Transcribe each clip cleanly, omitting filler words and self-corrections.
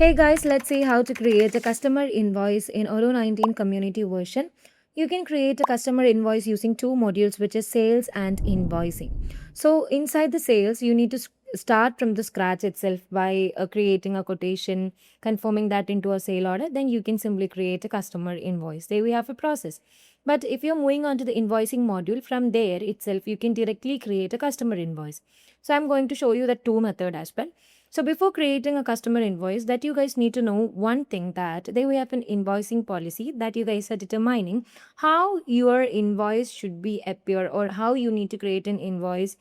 Hey guys, let's see how to create a customer invoice in Odoo 19 community version. You can create a customer invoice using two modules, which is sales and invoicing. So inside the sales, you need to start from the scratch itself by creating a quotation, confirming that into a sale order. Then you can simply create a customer invoice. There we have a process. But if you're moving on to the invoicing module, from there itself, you can directly create a customer invoice. So I'm going to show you the two method as well. So before creating a customer invoice, that you guys need to know one thing, that they will have an invoicing policy that you guys are determining how your invoice should be appear, or how you need to create an invoice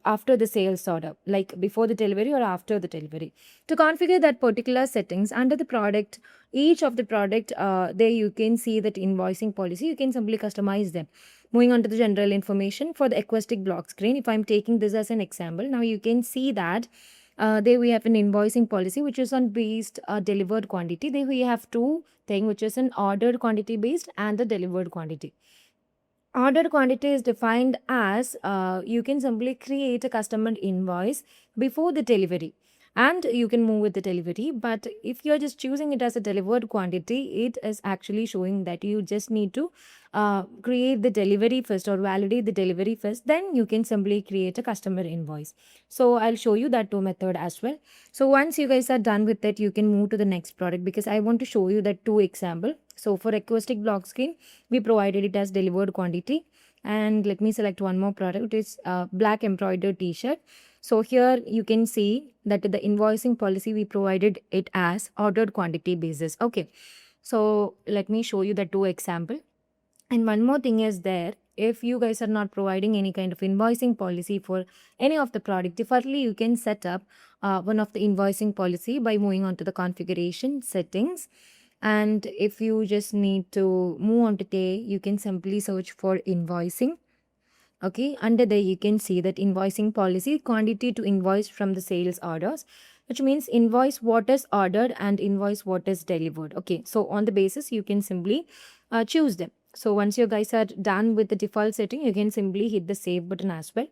after the sales order, like before the delivery or after the delivery. To configure that particular settings under the product, each of the product, there you can see that invoicing policy. You can simply customize them. Moving on to the general information for the acoustic block screen, if I'm taking this as an example, now you can see that there we have an invoicing policy which is on based delivered quantity. There we have two thing, which is an ordered quantity based and the delivered quantity. Ordered quantity is defined as you can simply create a customer invoice before the delivery, and you can move with the delivery. But if you're just choosing it as a delivered quantity, it is actually showing that you just need to create the delivery first, or validate the delivery first, then you can simply create a customer invoice. So I'll show you that two method as well. So once you guys are done with that, you can move to the next product, because I want to show you that two example. So for acoustic block screen, we provided it as delivered quantity. And let me select one more product. It's black embroidered t-shirt. So here you can see that the invoicing policy, we provided it as ordered quantity basis. Okay, so let me show you the two example. And one more thing is there, if you guys are not providing any kind of invoicing policy for any of the product, defaultly you can set up one of the invoicing policy by moving on to the configuration settings. And if you just need to move on to there, you can simply search for invoicing. Okay, under there you can see that invoicing policy, quantity to invoice from the sales orders, which means invoice what is ordered and invoice what is delivered. Okay, so on the basis you can simply choose them. So once you guys are done with the default setting, you can simply hit the save button as well.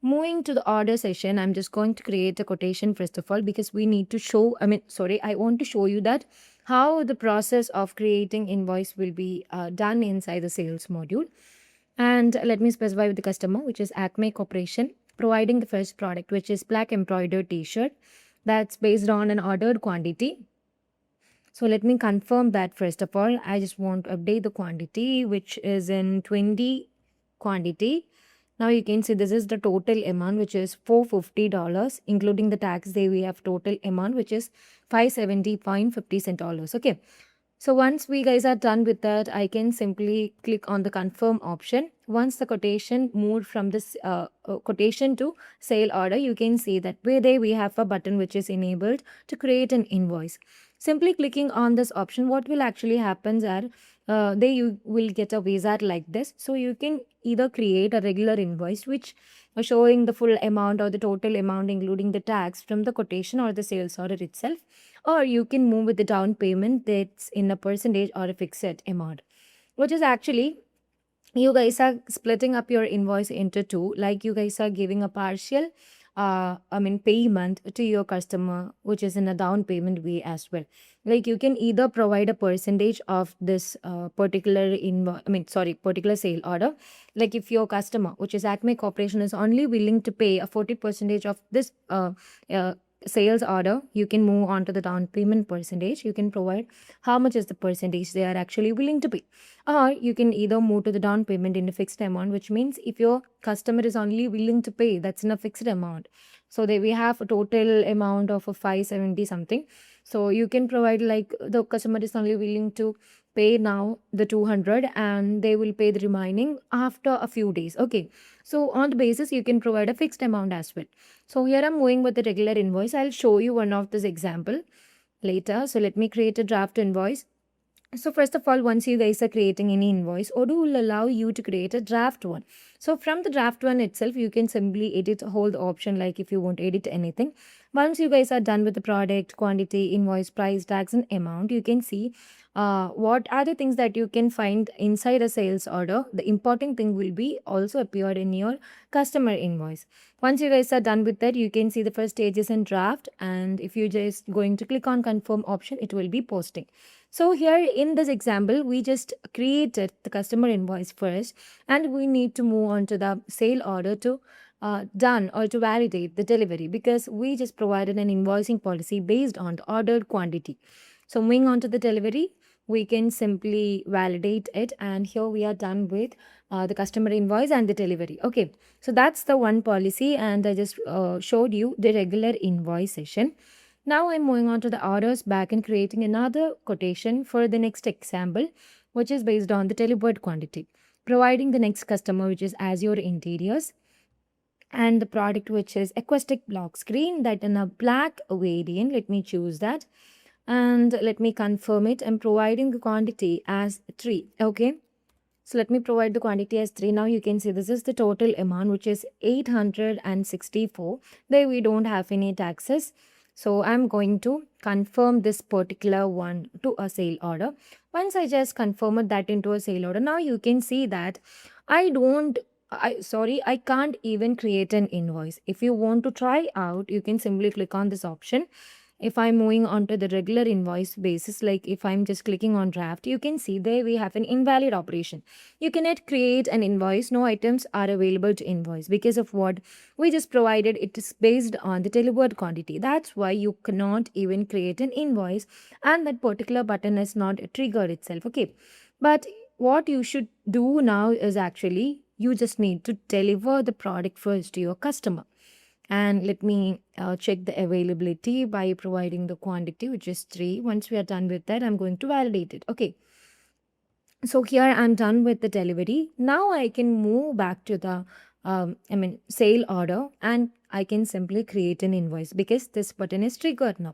Moving to the order session, I'm just going to create a quotation first of all, because we need to show, I want to show you that how the process of creating invoice will be done inside the sales module. And let me specify with the customer, which is Acme Corporation, providing the first product, which is black embroidered t-shirt. That's based on an ordered quantity. So let me confirm that first of all. I just want to update the quantity, which is in 20 quantity. Now you can see this is the total amount, which is $450, including the tax. There we have total amount, which is $570.50. Okay. So once we guys are done with that, I can simply click on the confirm option. Once the quotation moved from this quotation to sale order, you can see that where there we have a button which is enabled to create an invoice. Simply clicking on this option, what will actually happen are there you will get a wizard like this. So you can either create a regular invoice which showing the full amount or the total amount including the tax from the quotation or the sales order itself, or you can move with the down payment that's in a percentage or a fixed amount, which is actually you guys are splitting up your invoice into two, like you guys are giving a partial payment to your customer, which is in a down payment way as well. Like you can either provide a percentage of this particular sale order. Like if your customer, which is Acme Corporation, is only willing to pay a 40% of this sales order, you can move on to the down payment percentage. You can provide how much is the percentage they are actually willing to pay, or you can either move to the down payment in a fixed amount, which means if your customer is only willing to pay, that's in a fixed amount. So they we have a total amount of a 570 something. So you can provide like the customer is only willing to pay now the 200, and they will pay the remaining after a few days. Okay, so on the basis you can provide a fixed amount as well. So here I'm going with the regular invoice. I'll show you one of this example later. So let me create a draft invoice. So first of all, once you guys are creating any invoice, Odoo will allow you to create a draft one. So from the draft one itself, you can simply edit, hold the option like if you want to edit anything. Once you guys are done with the product, quantity, invoice, price, tax, and amount, you can see what are the things that you can find inside a sales order. The important thing will be also appeared in your customer invoice. Once you guys are done with that, you can see the first stage is in draft, and if you just going to click on confirm option, it will be posting. So here in this example, we just created the customer invoice first, and we need to move on to the sale order to done or to validate the delivery, because we just provided an invoicing policy based on the ordered quantity. So moving on to the delivery, we can simply validate it, and here we are done with the customer invoice and the delivery. Okay, so that's the one policy, and I just showed you the regular invoice session. Now I'm moving on to the orders back and creating another quotation for the next example, which is based on the delivered quantity. Providing the next customer, which is Azure Interiors, and the product, which is acoustic block screen, that in a black variant. Let me choose that, and let me confirm it. I'm providing the quantity as 3. Okay. So let me provide the quantity as 3. Now you can see this is the total amount, which is 864. There we don't have any taxes. So I'm going to confirm this particular one to a sale order. Once I just confirm that into a sale order, now you can see that I can't even create an invoice. If you want to try out, you can simply click on this option. If I'm moving on to the regular invoice basis, like if I'm just clicking on draft, you can see there we have an invalid operation. You cannot create an invoice. No items are available to invoice because of what we just provided. It is based on the delivered quantity. That's why you cannot even create an invoice, and that particular button is not triggered itself. Okay. But what you should do now is actually you just need to deliver the product first to your customer. And let me check the availability by providing the quantity, which is 3. Once we are done with that, I'm going to validate it. Okay. So here I'm done with the delivery. Now I can move back to the sale order, and I can simply create an invoice because this button is triggered now.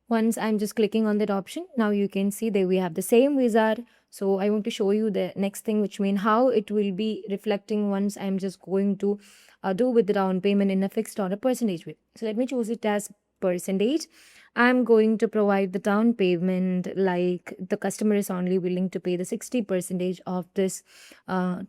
Once I'm just clicking on that option, now you can see that we have the same wizard. So I want to show you the next thing, which means how it will be reflecting once I'm just going to do with the down payment in a fixed or a percentage way. So let me choose it as percentage. I'm going to provide the down payment like the customer is only willing to pay the 60% of this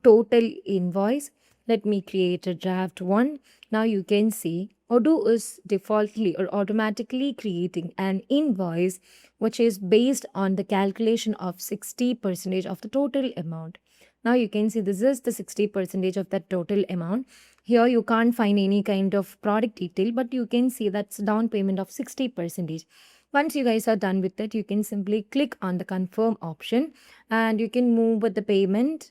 total invoice. Let me create a draft one. Now you can see Odoo is defaultly or automatically creating an invoice which is based on the calculation of 60% of the total amount. Now you can see this is the 60% of that total amount. Here you can't find any kind of product detail, but you can see that's down payment of 60%. Once you guys are done with it, you can simply click on the confirm option, and you can move with the payment.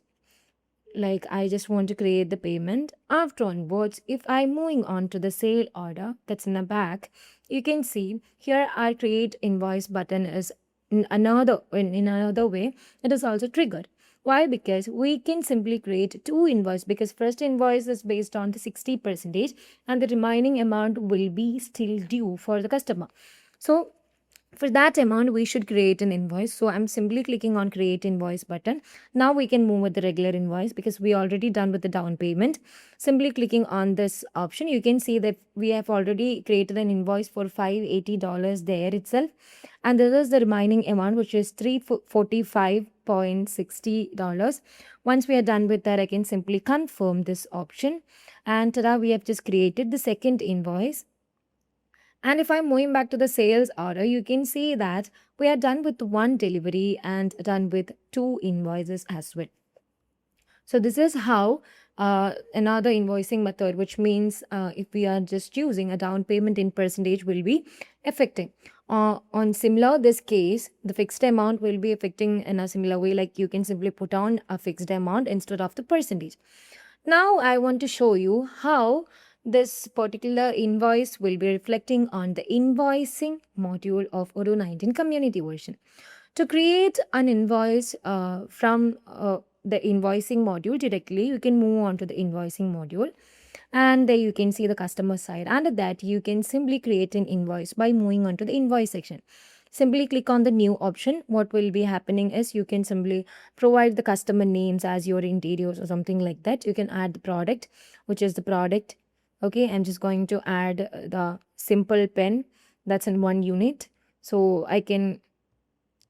Like I just want to create the payment. After onwards, if I'm moving on to the sale order that's in the back, you can see here our create invoice button is in another way. It is also triggered. Why? Because we can simply create 2 invoice, because first invoice is based on the 60% and the remaining amount will be still due for the customer. So for that amount we should create an invoice. So I'm simply clicking on create invoice button. Now we can move with the regular invoice because we already done with the down payment. Simply clicking on this option, you can see that we have already created an invoice for $580 there itself, and this is the remaining amount, which is $345.60. Once we are done with that, I can simply confirm this option, and tada, we have just created the second invoice. And if I'm moving back to the sales order, you can see that we are done with 1 delivery and done with 2 invoices as well. So this is how another invoicing method, which means if we are just using a down payment in percentage, will be affecting. On similar this case, the fixed amount will be affecting in a similar way, like you can simply put on a fixed amount instead of the percentage. Now I want to show you how this particular invoice will be reflecting on the invoicing module of Odoo 19 community version. To create an invoice from the invoicing module directly, you can move on to the invoicing module, and there you can see the customer side. Under that, you can simply create an invoice by moving on to the invoice section. simply click on the new option. What will be happening is you can simply provide the customer names as your interiors or something like that. You can add the product, which is the product. Okay, I'm just going to add the simple pen that's in 1 unit. So I can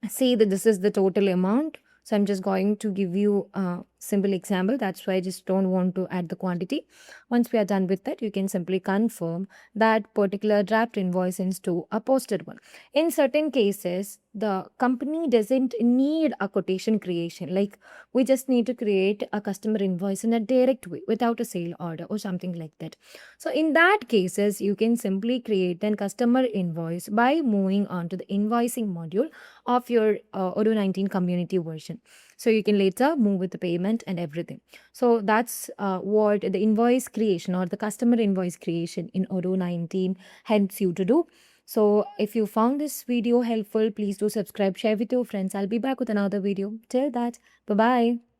see that this is the total amount. So I'm just going to give you a simple example. That's why I just don't want to add the quantity. Once we are done with that, you can simply confirm that particular draft invoice into a posted one. In certain cases, the company doesn't need a quotation creation. Like we just need to create a customer invoice in a direct way without a sale order or something like that. So in that cases, you can simply create a customer invoice by moving on to the invoicing module of your Odoo 19 community version. So you can later move with the payment and everything. So that's what the invoice creation or the customer invoice creation in Odoo 19 helps you to do. So if you found this video helpful, please do subscribe, share with your friends. I'll be back with another video. Till that, bye bye.